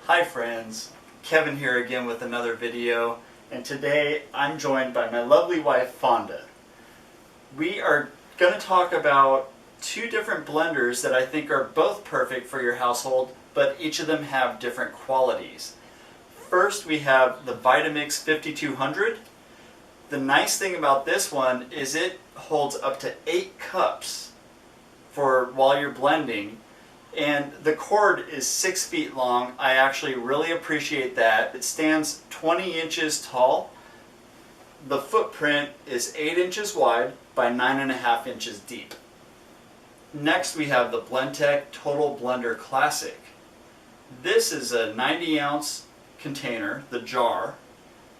Hi friends, Kevin here again with another video, and today I'm joined by my lovely wife Fonda. We are going to talk about two different blenders that I think are both perfect for your household, but each of them have different qualities. First we have the Vitamix 5200. The nice thing about this one is it holds up to 8 cups for while you're blending. And the cord is 6 feet long. I actually really appreciate that. It stands 20 inches tall. The footprint is 8 inches wide by 9.5 inches deep. Next we have the Blendtec Total Blender Classic. This is a 90 ounce container, the jar,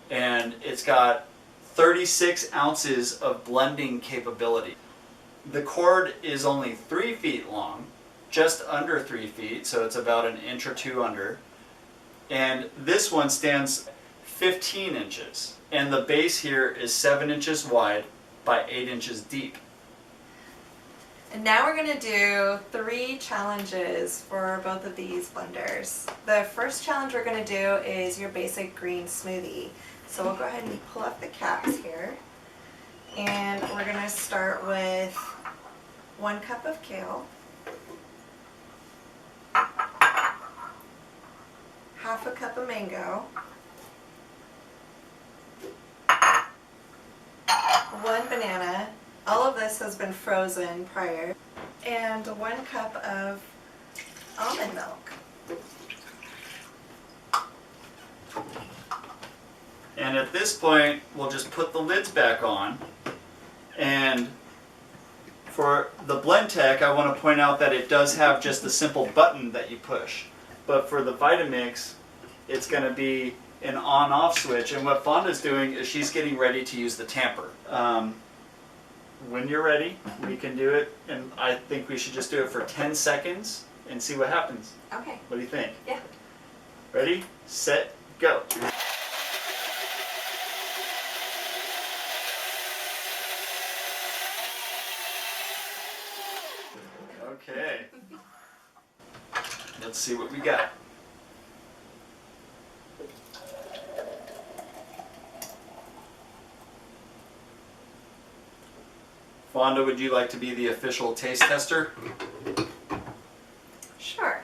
and it's got 36 ounces of blending capability. The cord is only 3 feet long, just under 3 feet, so it's about an inch or two under. And this one stands 15 inches. And the base here is 7 inches wide by 8 inches deep. And now we're going to do 3 challenges for both of these blenders. The first challenge we're going to do is your basic green smoothie. So we'll go ahead and pull up the caps here. And we're going to start with 1 cup of kale, half a cup of mango, 1 banana, all of this has been frozen prior, and 1 cup of almond milk. And at this point, we'll just put the lids back on. And for the Blendtec, I want to point out that it does have just a simple button that you push. But for the Vitamix, it's going to be an on-off switch. And what Fonda's doing is she's getting ready to use the tamper. When you're ready, we can do it. And I think we should just do it for 10 seconds and see what happens. Okay. What do you think? Yeah. Ready, set, go. Okay. Let's see what we got. Fonda, would you like to be the official taste tester? Sure.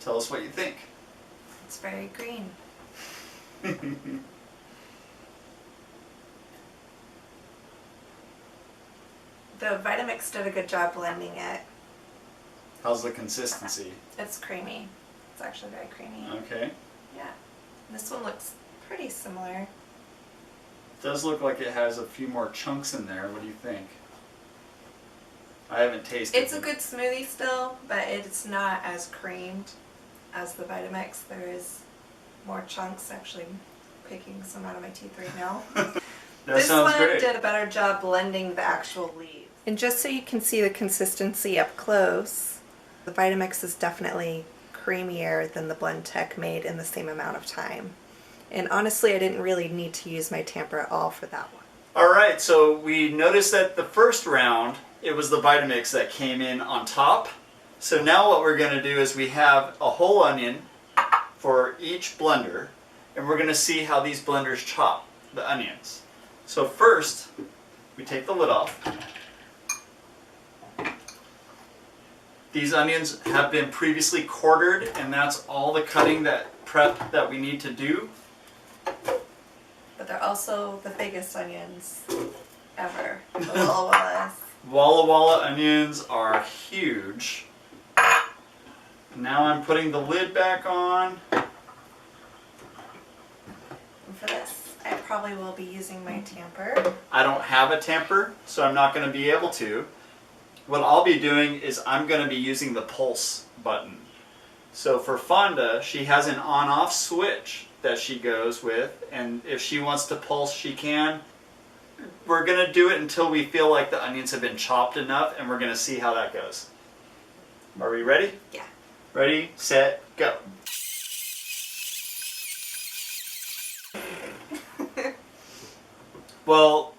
Tell us what you think. It's very green. The Vitamix did a good job blending it. How's the consistency? It's creamy. It's actually very creamy. Okay. Yeah. This one looks pretty similar. It does look like it has a few more chunks in there. What do you think? I haven't tasted it. It's a good smoothie still, but it's not as creamed as the Vitamix. There is more chunks. Actually, I'm picking some out of my teeth right now. That sounds great. This one did a better job blending the actual leaves. And just so you can see the consistency up close, the Vitamix is definitely creamier than the Blendtec made in the same amount of time. And honestly, I didn't really need to use my tamper at all for that one. Alright, so we noticed that the first round, it was the Vitamix that came in on top. So now what we're going to do is we have a whole onion for each blender, and we're going to see how these blenders chop the onions. So first, we take the lid off. These onions have been previously quartered, and that's all the cutting prep that we need to do. But they're also the biggest onions ever. The Walla Wallas. Walla Walla onions are huge. Now I'm putting the lid back on. And for this, I probably will be using my tamper. I don't have a tamper, so I'm not going to be able to. What I'll be doing is I'm going to be using the pulse button. So for Fonda, she has an on-off switch that she goes with, and if she wants to pulse, she can. We're going to do it until we feel like the onions have been chopped enough, and we're going to see how that goes. Are we ready? Yeah. Ready, set, go. Well,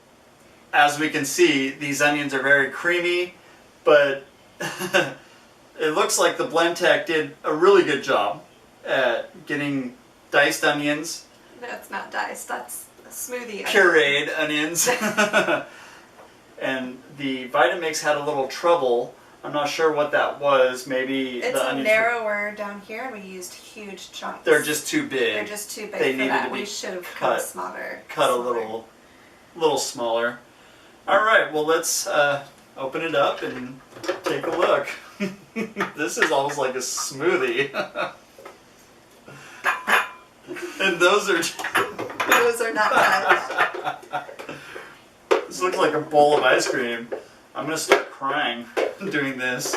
as we can see, these onions are very creamy, but it looks like the Blendtec did a really good job. at getting diced onions, No, it's not diced. That's a smoothie. pureed onions. And the Vitamix had a little trouble. I'm not sure what that was. Maybe It's the onions narrower down here, and we used huge chunks. they're just too big. They're just too big They for needed that. to be We should have cut- cut smaller. Cut a little smaller. All right, well let's open it up and take a look. This is almost like a smoothie. And those are Those are not cut. this looks like a bowl of ice cream. I'm gonna start crying doing this.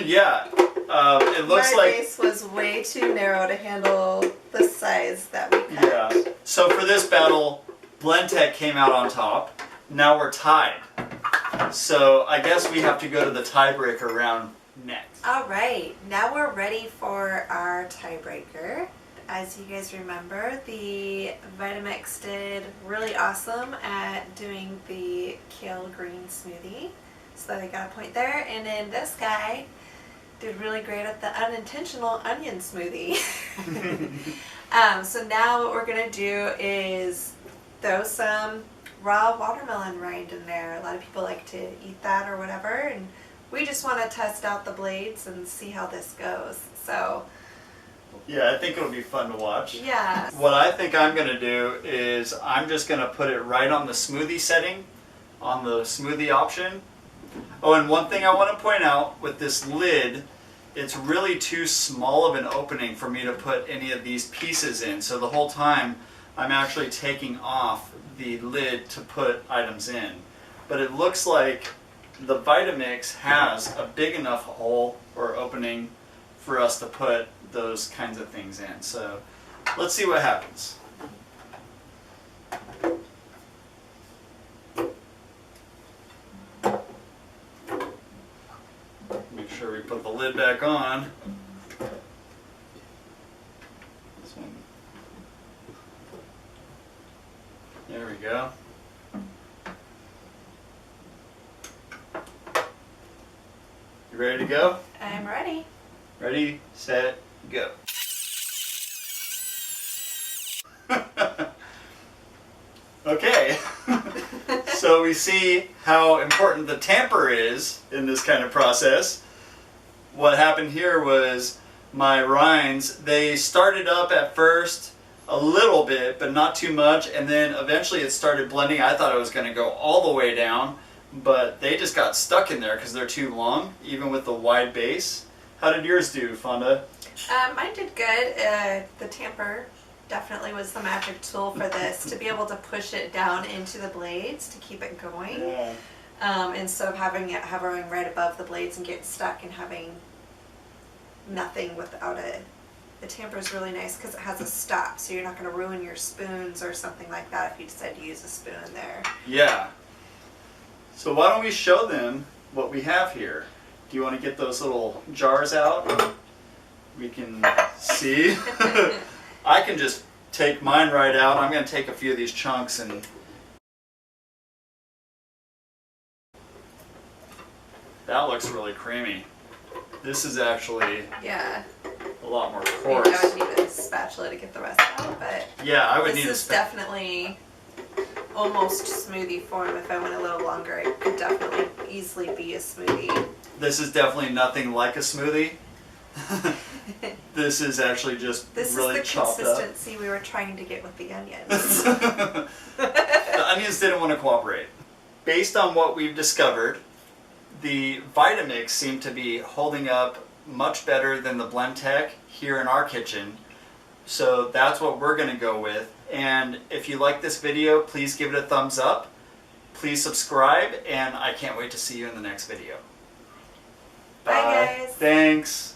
Yeah, it looks My like. base was way too narrow to handle the size that we cut. Yeah. So for this battle, Blendtec came out on top. Now we're tied. So I guess we have to go to the tiebreaker round next. All right, now we're ready for our tiebreaker. As you guys remember, the Vitamix did really awesome at doing the kale green smoothie, so they got a point there. And then this guy did really great at the unintentional onion smoothie. So now what we're gonna do is throw some raw watermelon rind in there. A lot of people like to eat that or whatever, and we just want to test out the blades and see how this goes. So Yeah, I think it'll be fun to watch. yeah. What I think I'm going to do is I'm just going to put it right on the smoothie setting, on the smoothie option. Oh, and one thing I want to point out with this lid, it's really too small of an opening for me to put any of these pieces in. So the whole time I'm actually taking off the lid to put items in. But it looks like the Vitamix has a big enough hole or opening for us to put those kinds of things in. So let's see what happens. Make sure we put the lid back on. This one. There we go. You ready to go? I'm ready. Ready, set, go. Okay. So we see how important the tamper is in this kind of process. What happened here was my rinds, they started up at first a little bit, but not too much, and then eventually it started blending. I thought it was going to go all the way down, but they just got stuck in there because they're too long, even with the wide base. How did yours do, Fonda? Mine did good. The tamper definitely was the magic tool for this, to be able to push it down into the blades to keep it going. Yeah. Instead of having it hovering right above the blades and getting stuck and having nothing without it. The tamper is really nice because it has a stop, so you're not going to ruin your spoons or something like that if you decide to use a spoon there. Yeah. So why don't we show them what we have here? Do you want to get those little jars out? We can see. I can just take mine right out. I'm going to take a few of these chunks and... That looks really creamy. This is actually Yeah. a lot more Maybe coarse. I would need a spatula to get the rest out, but Yeah, I would this need a is definitely almost smoothie form. If I went a little longer, it could definitely easily be a smoothie. This is definitely nothing like a smoothie. This is actually just This really is the chopped up. consistency we were trying to get with the onions. The onions didn't want to cooperate. Based on what we've discovered, the Vitamix seemed to be holding up much better than the Blendtec here in our kitchen. So that's what we're going to go with. And if you like this video, please give it a thumbs up. Please subscribe, and I can't wait to see you in the next video. Bye, guys. Thanks.